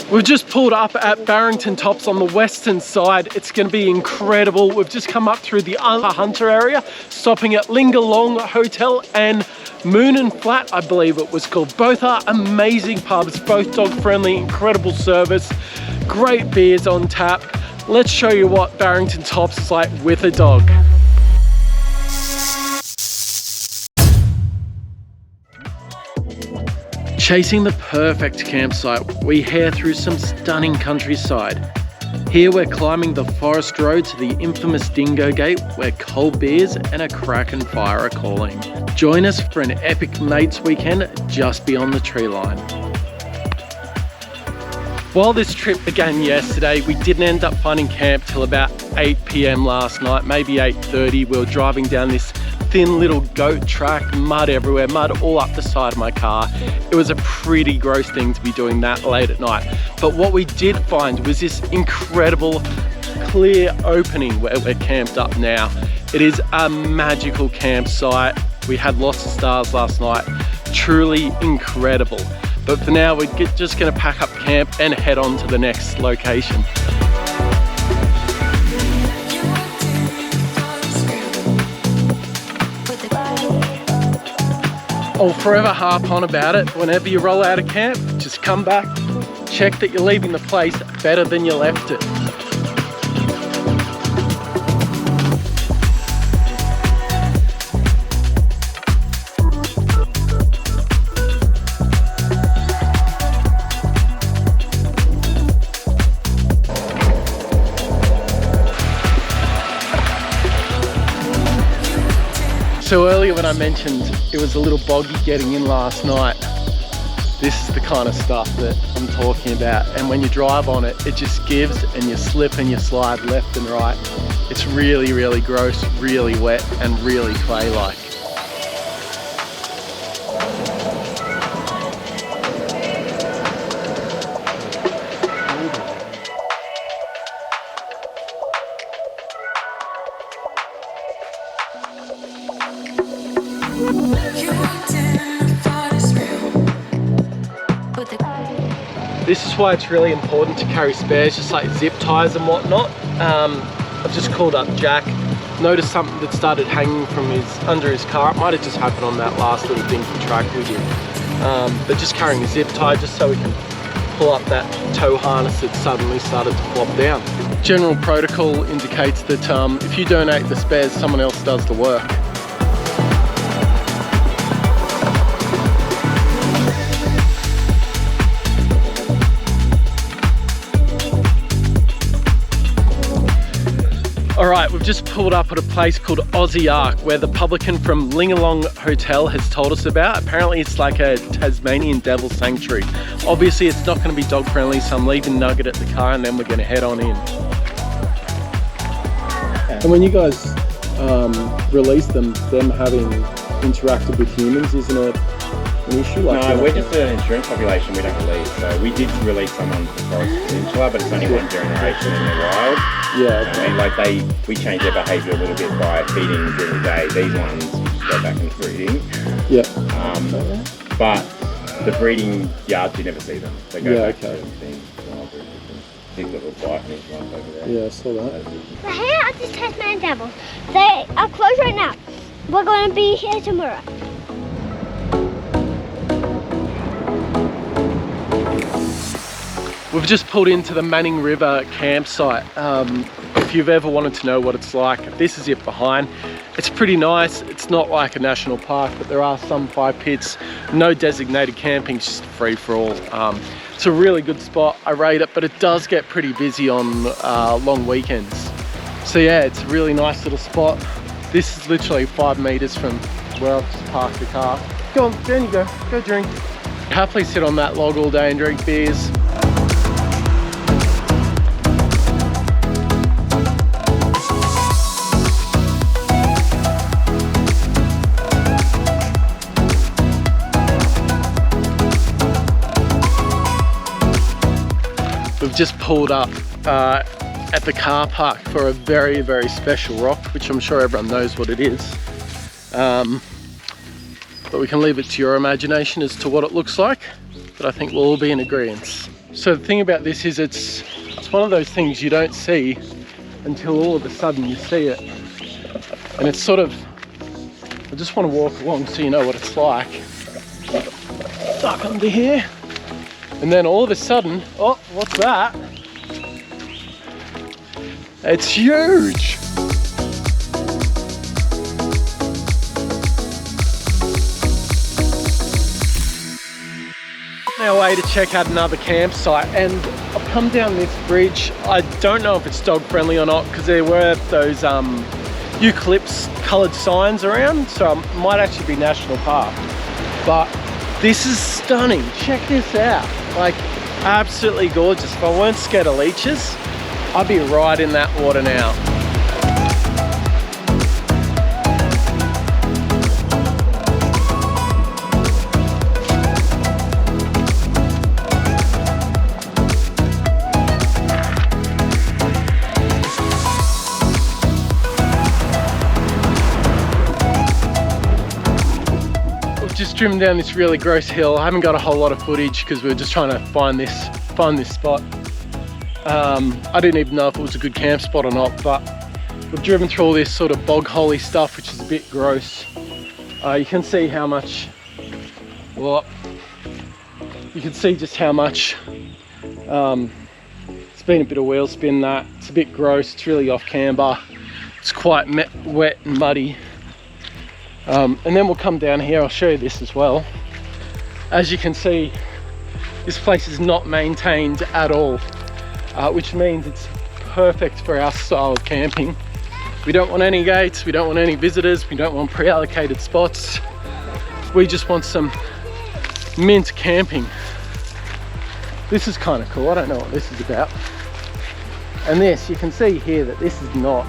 We've just pulled up at Barrington Tops on the western side. It's going to be incredible. We've just come up through the Hunter area, stopping at Lingalong Hotel and Moon and Flat, I believe it was called. Both are amazing pubs, both dog friendly, incredible service, great beers on tap. Let's show you what Barrington Tops is like with a dog. Chasing the perfect campsite, we head through some stunning countryside. Here we're climbing the forest road to the infamous Dingo Gate, where cold beers and a cracking fire are calling. Join us for an epic mates weekend just beyond the tree line. While this trip began yesterday, we didn't end up finding camp till about 8 PM last night, maybe 8:30. We were driving down this thin little goat track, mud everywhere, mud all up the side of my car. It was a pretty gross thing to be doing that late at night. But what we did find was this incredible clear opening where we're camped up now. It is a magical campsite. We had lots of stars last night, truly incredible. But for now, we're just gonna pack up camp and head on to the next location. I'll forever harp on about it. Whenever you roll out of camp, just come back, check that you're leaving the place better than you left it. So earlier when I mentioned it was a little boggy getting in last night, this is the kind of stuff that I'm talking about. And when you drive on it, it just gives and you slip and you slide left and right. It's really, really gross, really wet and really clay-like. This is why it's really important to carry spares, just like zip ties and whatnot. I've just called up Jack, noticed something that started hanging from under his car. It might have just happened on that last little thing for track we did. But just carrying a zip tie just so we can pull up that tow harness that suddenly started to flop down. General protocol indicates that if you donate the spares, someone else does the work. Alright, we've just pulled up at a place called Aussie, where the publican from Lingalong Hotel has told us about. Apparently it's like a Tasmanian devil sanctuary. Obviously it's not going to be dog friendly, so I'm leaving Nugget at the car and then we're going to head on in. And when you guys release them having interacted with humans, isn't it an issue? No, we're just an insurance population, we don't release. So we did release someone to Forest Peninsula, but it's only one generation in the wild. Yeah. I mean, we change their behaviour a little bit by feeding during the day. These ones just go back into breeding. Yeah. But the breeding yards, you never see them. They go back to things. Big little bite and each one's over there. Yeah, I saw that. So here are these Tasmanian devils. They are closed right now. We're going to be here tomorrow. We've just pulled into the Manning River campsite. If you've ever wanted to know what it's like, this is it behind. It's pretty nice. It's not like a national park, but there are some fire pits. No designated camping, just free for all. It's a really good spot. I rate it, but it does get pretty busy on long weekends. So yeah, it's a really nice little spot. This is literally 5 meters from where I've just parked the car. Go on, down you go. Go drink. Happily sit on that log all day and drink beers. We've just pulled up at the car park for a very, very special rock, which I'm sure everyone knows what it is. But we can leave it to your imagination as to what it looks like, but I think we'll all be in agreement. So the thing about this is it's one of those things you don't see until all of a sudden you see it. And it's sort of, I just want to walk along so you know what it's like. Duck under here. And then all of a sudden, oh, what's that? It's huge. Our way to check out another campsite, and I've come down this bridge. I don't know if it's dog friendly or not because there were those eucalyptus coloured signs around, so it might actually be national park. But this is stunning. Check this out. Like, absolutely gorgeous. If I weren't scared of leeches, I'd be right in that water now. Just driven down this really gross hill. I haven't got a whole lot of footage because we were just trying to find this spot. I didn't even know if it was a good camp spot or not, but we've driven through all this sort of bog holey stuff, which is a bit gross. You can see how much, well, you can see just how much it's been a bit of wheel spin. That it's a bit gross. It's really off camber. It's quite wet and muddy. And then we'll come down here. I'll show you this as well. As you can see, this place is not maintained at all, which means it's perfect for our style of camping. We don't want any gates, we don't want any visitors, we don't want pre-allocated spots. We just want some mint camping. This is kind of cool. I don't know what this is about. And this, you can see here that this is not,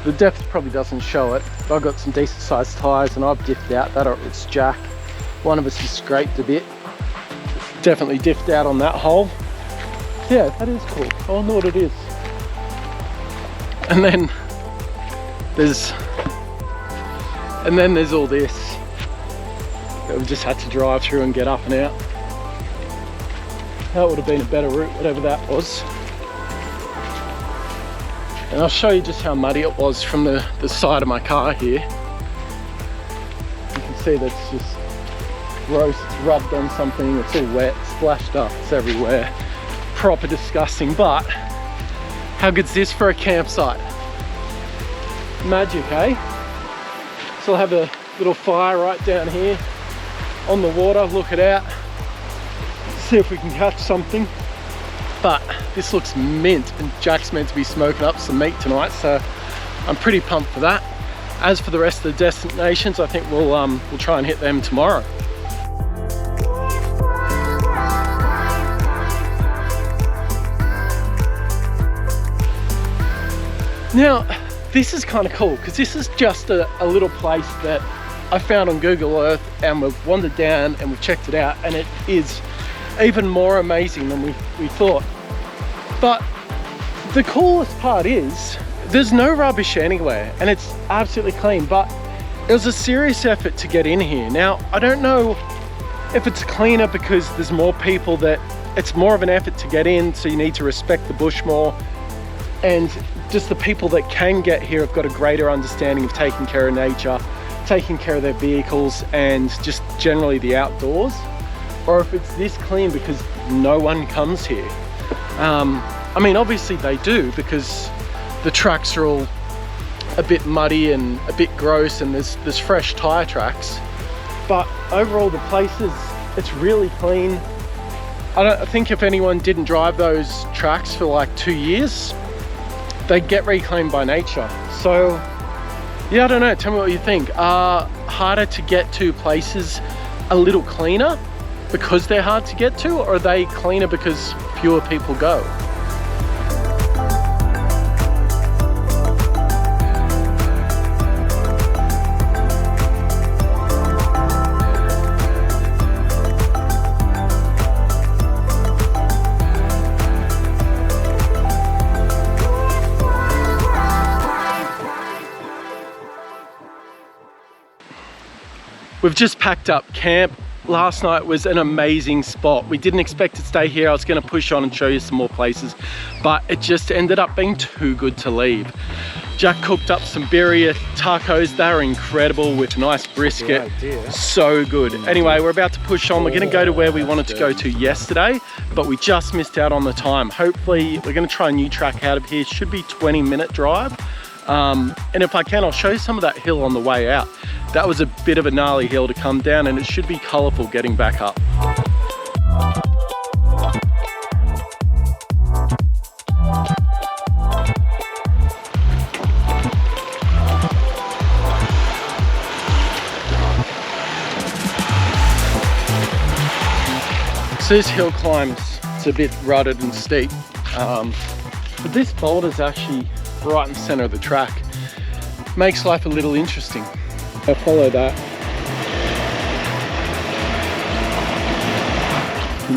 the depth probably doesn't show it. I've got some decent sized tyres and I've diffed out that, or it's jack. One of us has scraped a bit. Definitely diffed out on that hole. Yeah, that is cool. I wonder what it is. And then there's all this that we just had to drive through and get up and out. That would have been a better route, whatever that was. And I'll show you just how muddy it was from the side of my car here. You can see that's just gross. It's rubbed on something, it's all wet, splashed up, it's everywhere. Proper disgusting, but how good's this for a campsite? Magic, eh? So I'll have a little fire right down here on the water, look it out, see if we can catch something. But this looks mint, and Jack's meant to be smoking up some meat tonight, so I'm pretty pumped for that. As for the rest of the destinations, I think we'll try and hit them tomorrow. Now, this is kind of cool because this is just a little place that I found on Google Earth, and we've wandered down and we've checked it out, and it is even more amazing than we thought. But the coolest part is there's no rubbish anywhere and it's absolutely clean, but it was a serious effort to get in here. Now, I don't know if it's cleaner because there's more people, that it's more of an effort to get in, so you need to respect the bush more, and just the people that can get here have got a greater understanding of taking care of nature, taking care of their vehicles, and just generally the outdoors. Or if it's this clean because no one comes here. I mean, obviously they do, because the tracks are all a bit muddy and a bit gross, and there's fresh tyre tracks. But overall, the place it's really clean. I think if anyone didn't drive those tracks for like 2 years, they'd get reclaimed by nature. So yeah, I don't know, tell me what you think. Are harder to get to places a little cleaner because they're hard to get to, or are they cleaner because fewer people go? We've just packed up camp. last night was an amazing spot. We didn't expect to stay here. I was going to push on and show you some more places, but it just ended up being too good to leave. Jack cooked up some birria tacos. They were incredible with nice brisket. So good. Anyway, we're about to push on. We're going to go to where we wanted to go to yesterday, but we just missed out on the time. Hopefully, we're going to try a new track out of here. Should be 20-minute drive. And if I can, I'll show you some of that hill on the way out. That was a bit of a gnarly hill to come down, and it should be colourful getting back up. So this hill climbs, it's a bit rutted and steep, but this boulder's actually right in the center of the track. Makes life a little interesting. I'll follow that.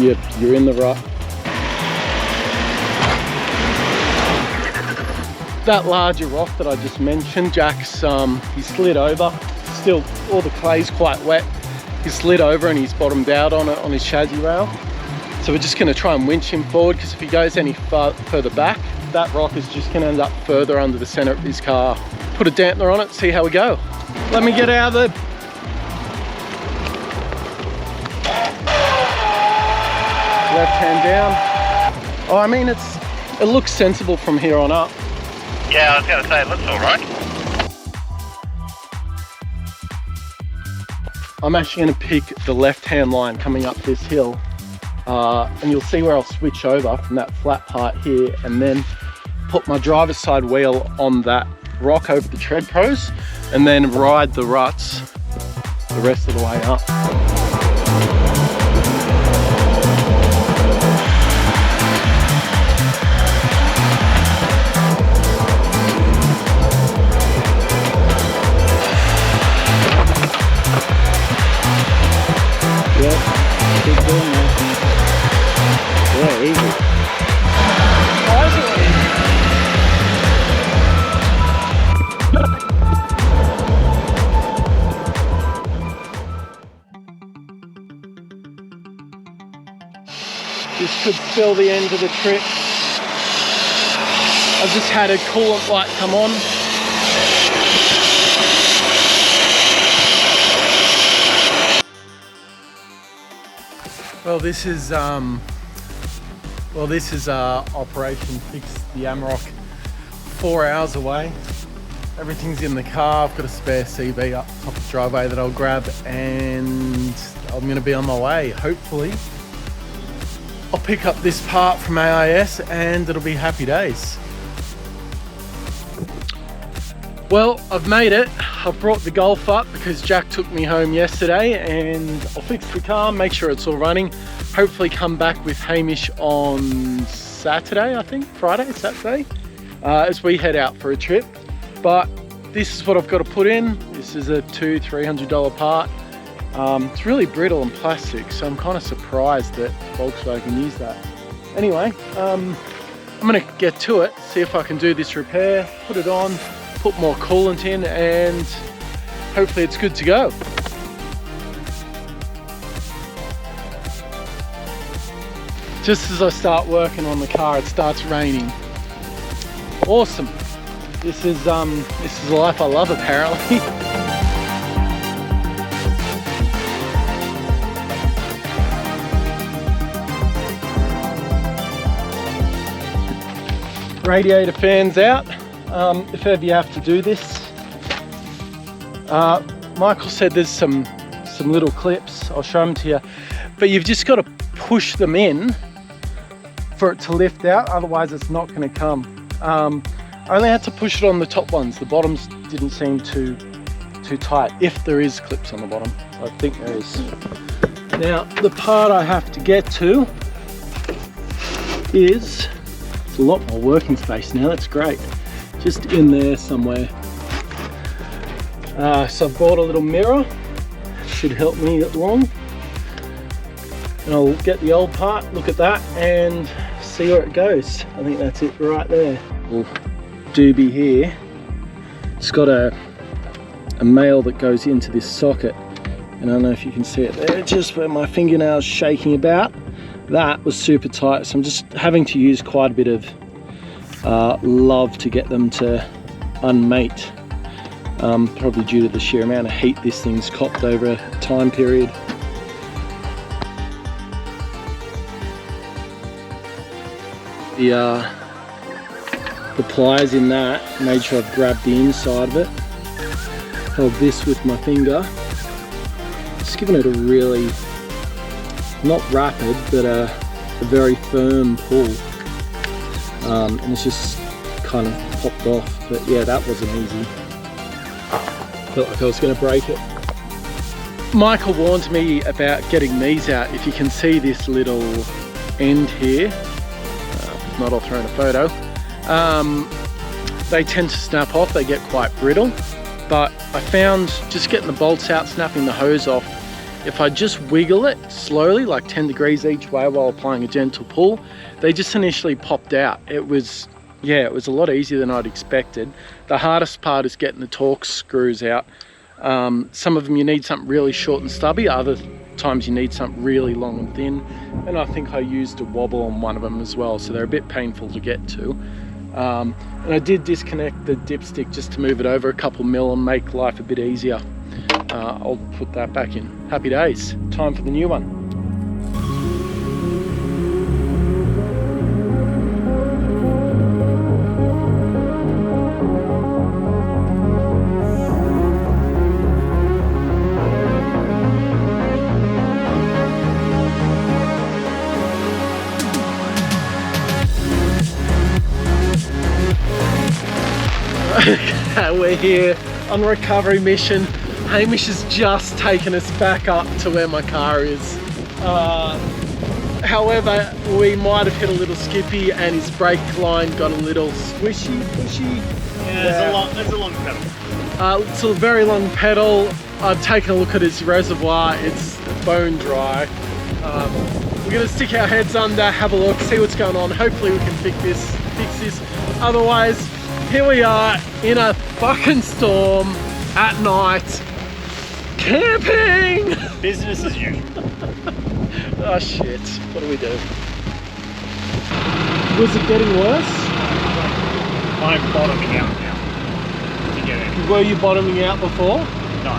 Yep, you're in the rut. That larger rock that I just mentioned, Jack's, he slid over. Still, all the clay's quite wet. He slid over and he's bottomed out on it on his chassis rail. So we're just going to try and winch him forward, because if he goes any further back, that rock is just going to end up further under the center of his car. Put a dampener on it, see how we go. Let me get out of the... Left hand down. Oh, I mean, it looks sensible from here on up. Yeah, I was going to say, it looks all right. I'm actually going to pick the left-hand line coming up this hill. And you'll see where I'll switch over from that flat part here and then put my driver's side wheel on that rock over the tread pros and then ride the ruts the rest of the way up. Yep, keep doing that. Yeah, easy. This could spell the end of the trip. I've just had a coolant light come on. Well, this is Operation Fix the Amarok. 4 hours away. Everything's in the car. I've got a spare CV up top of the driveway that I'll grab, and I'm going to be on my way. Hopefully, I'll pick up this part from AIS, and it'll be happy days. Well, I've made it. I've brought the Golf up because Jack took me home yesterday, and I'll fix the car, make sure it's all running. Hopefully come back with Hamish on Saturday, I think, Friday, Saturday, as we head out for a trip. But this is what I've got to put in. This is a $200-300 part. It's really brittle and plastic, so I'm kind of surprised that Volkswagen used that. Anyway, I'm going to get to it, see if I can do this repair, put it on, put more coolant in, and hopefully it's good to go. Just as I start working on the car, it starts raining. Awesome. This is a life I love, apparently. Radiator fans out. If ever you have to do this. Michael said there's some little clips. I'll show them to you. But you've just got to push them in for it to lift out, otherwise it's not going to come. I only had to push it on the top ones. The bottoms didn't seem too tight, if there is clips on the bottom. I think there is. Now, the part I have to get to is, it's a lot more working space now, that's great. Just in there somewhere. So I've bought a little mirror, should help me along. And I'll get the old part, look at that, and see where it goes. I think that's it right there. Little doobie here. It's got a male that goes into this socket, And I don't know if you can see it there, just where my fingernail's shaking about. That was super tight, so I'm just having to use quite a bit of love to get them to unmate. Probably due to the sheer amount of heat this thing's copped over a time period. The pliers in that, made sure I've grabbed the inside of it. Held this with my finger. Just giving it a really, not rapid, but a very firm pull. And it's just kind of popped off. But yeah, that wasn't easy. Felt like I was going to break it. Michael warned me about getting these out. If you can see this little end here, if not, I'll throw in a photo. They tend to snap off, they get quite brittle. But I found just getting the bolts out, snapping the hose off, if I just wiggle it slowly, like 10 degrees each way while applying a gentle pull, they just initially popped out. It was a lot easier than I'd expected. The hardest part is getting the Torx screws out. Some of them you need something really short and stubby, other times you need something really long and thin. And I think I used a wobble on one of them as well, so they're a bit painful to get to. And I did disconnect the dipstick just to move it over a couple mil and make life a bit easier. I'll put that back in. Happy days. Time for the new one. We're here on a recovery mission. Hamish has just taken us back up to where my car is. However, we might have hit a little skippy and his brake line got a little squishy, pushy. Yeah, there's a long pedal. It's a very long pedal. I've taken a look at his reservoir, it's bone dry. We're gonna stick our heads under, have a look, see what's going on. Hopefully we can fix this. Otherwise, here we are in a fucking storm at night, camping! Business as usual. Oh shit, what do we do? Was it getting worse? I'm bottoming out now to get in. Were you bottoming out before? No.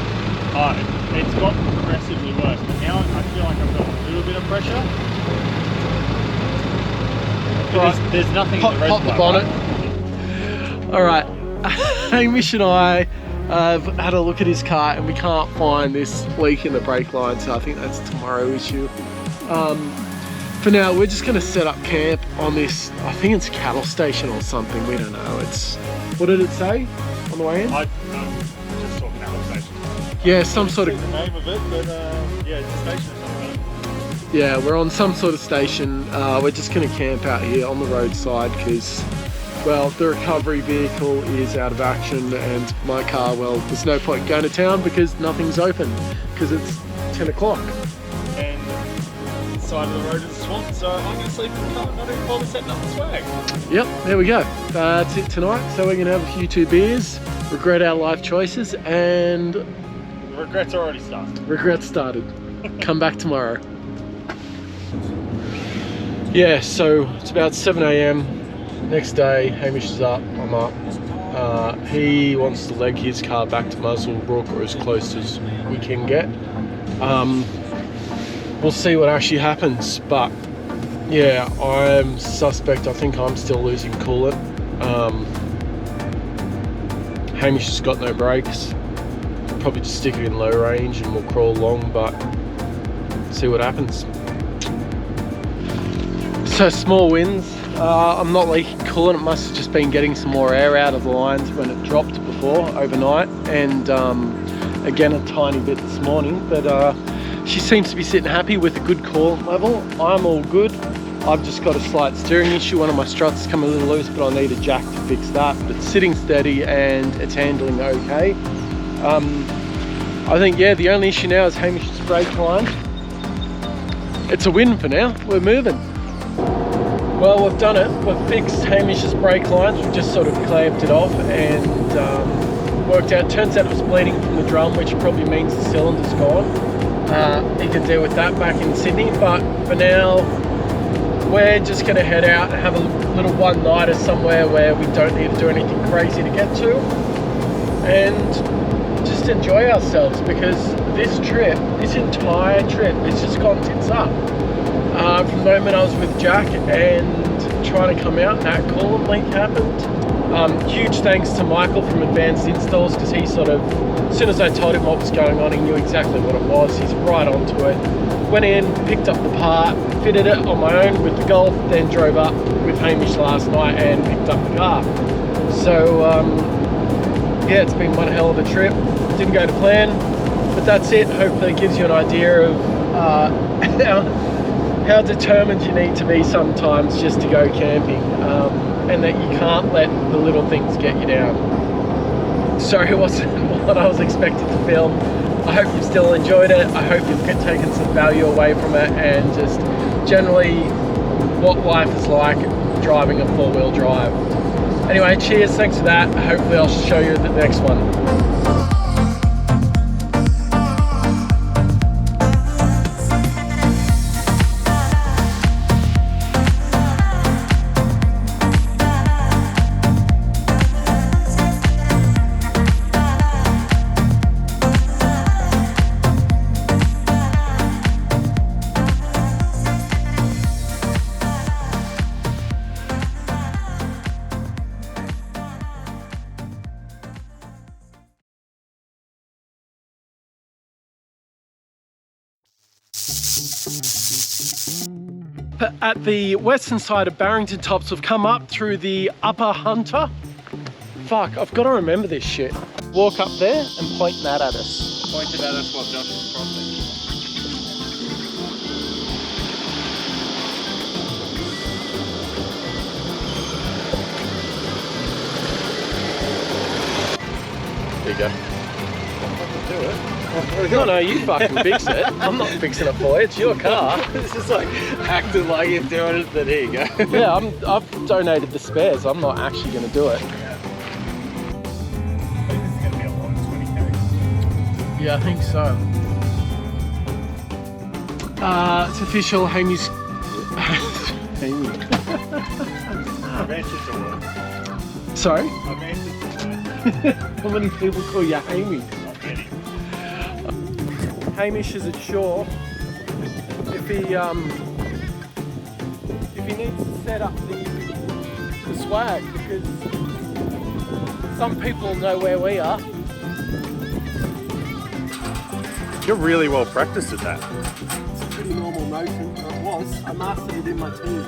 It's got progressively worse, but now I feel like I've got a little bit of pressure. Right. There's nothing in the reservoir. Pop the bonnet. Right? Alright, Hamish and I have had a look at his car and we can't find this leak in the brake line, so I think that's a tomorrow issue. For now, we're just going to set up camp on this, I think it's a cattle station or something, we don't know. It's, what did it say on the way in? I just saw cattle station. Yeah, some sort of... the name of it, but yeah, it's a station or something. Yeah, we're on some sort of station. We're just going to camp out here on the roadside because, well, the recovery vehicle is out of action and my car, well, there's no point going to town because nothing's open because it's 10 o'clock. And the side of the road is a swamp, so I'm going to sleep in the car and not even bother setting up the swag. Yep, there we go. That's it tonight. So we're going to have a few 2 beers, regret our life choices, and... The regrets already started. Regrets started. Come back tomorrow. Yeah, so it's about 7 AM. Next day, Hamish is up, I'm up. He wants to leg his car back to Muswellbrook or as close as we can get. We'll see what actually happens, but yeah, I'm suspect. I think I'm still losing coolant. Hamish has got no brakes. Probably just stick it in low range and we'll crawl along, but see what happens. So small wins. I'm not leaking coolant. It must have just been getting some more air out of the lines when it dropped before overnight, and again a tiny bit this morning, but she seems to be sitting happy with a good coolant level. I'm all good. I've just got a slight steering issue. One of my struts has come a little loose, but I need a jack to fix that, but it's sitting steady and it's handling okay. I think, yeah, the only issue now is Hamish's brake line. It's a win for now. We're moving. Well, we've done it. We've fixed Hamish's brake lines. We've just sort of clamped it off and worked out. Turns out it was bleeding from the drum, which probably means the cylinder's gone. he can deal with that back in Sydney. But for now, we're just going to head out and have a little one-nighter somewhere where we don't need to do anything crazy to get to, and just enjoy ourselves, because this entire trip, it's just gone tits up. From the moment I was with Jack and trying to come out, that coolant leak happened. Huge thanks to Michael from Advanced Installs, because he sort of, as soon as I told him what was going on, he knew exactly what it was. He's right onto it. Went in, picked up the part, fitted it on my own with the Golf, then drove up with Hamish last night and picked up the car. So yeah, it's been one hell of a trip. Didn't go to plan, but that's it. Hopefully it gives you an idea of how determined you need to be sometimes just to go camping, and that you can't let the little things get you down. Sorry, it wasn't what I was expecting to film. I hope you've still enjoyed it. I hope you've taken some value away from it, and just generally what life is like driving a four-wheel drive. Anyway, cheers, thanks for that. Hopefully I'll show you the next one. At the western side of Barrington Tops, we've come up through the Upper Hunter. Fuck, I've got to remember this shit. Walk up there and point that at us. Point it at us while Josh is crossing. There you go. No, you fucking fix it. I'm not fixing it for you. It's your car. It's just like acting like you're doing it, then here you go. Yeah, I've donated the spares. I'm not actually going to do it. I think this is going to be a long 20k. Yeah, I think so. It's official. Hamish. Hamish. I've answered the word. Sorry? I've answered the word. How many people call you Hamish? Not many. Hamish is at shore. If he needs to set up the swag, because some people know where we are. You're really well practiced at that. It's a pretty normal motion. It was. I mastered it in my teens.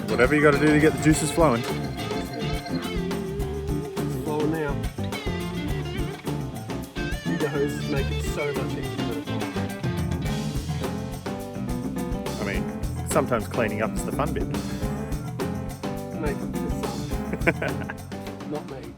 Whatever you got to do to get the juices flowing. It's flowing now. The hoses make it so much easier. I mean, sometimes cleaning up is the fun bit. Make it for some. Not me.